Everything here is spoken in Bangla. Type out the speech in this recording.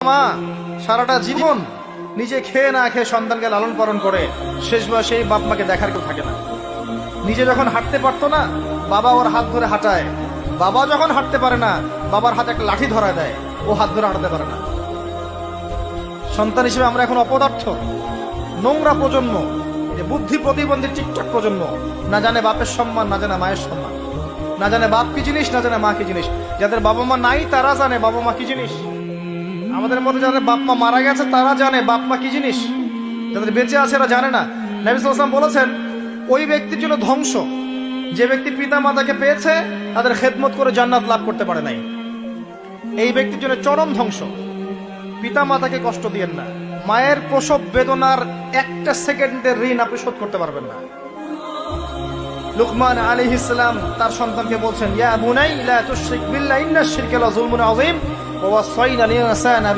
মা সারাটা জীবন নিজে খেয়ে না খেয়ে সন্তানকে লালন পালন করে, শেষ বয়সে এই বাপ মাকে দেখার কেউ থাকে না। নিজে যখন হাঁটতে পারতো না, বাবা ওর হাত ধরে হাঁটায়। বাবা যখন হাঁটতে পারে না, বাবার হাতে একটা লাঠি ধরা দেয়, ও হাত ধরে হাঁটাতে পারে না। সন্তান হিসেবে আমরা এখন অপদার্থ, নোংরা প্রজন্ম, যে বুদ্ধি প্রতিবন্ধী টিকটক প্রজন্ম। না জানে বাপের সম্মান, না জানে মায়ের সম্মান, না জানে বাপ কি জিনিস, না জানে মা কি জিনিস। যাদের বাবা মা নাই তারা জানে বাবা মা কি জিনিস। আমাদের মধ্যে যাদের বাপ মা মারা গেছে তারা জানে বাপ মা কি জিনিস, যাদের বেঁচে আছে এরা জানে না। নবী সাল্লাল্লাহু আলাইহি ওয়াসাল্লাম বলেছেন, ওই ব্যক্তির জন্য ধ্বংস যে ব্যক্তি পিতা মাতাকে পেয়েছে তাদের খেদমত করে জান্নাত লাভ করতে পারে নাই। এই ব্যক্তির জন্য চরম ধ্বংস। পিতা মাতাকে কষ্ট দিয়েন না। মায়ের প্রসব বেদনার একটা সেকেন্ডের ঋণ আপনি শোধ করতে পারবেন না। লুকমান আলাইহিস সালাম তার সন্তানকে বলছেন, ইয়া বুনাই লা তুশরিক বিল্লাহ ইন্নাশ শিরকা লাযুলমুন আযীম ওয়া ওয়াসাইনা লিল ইনসানা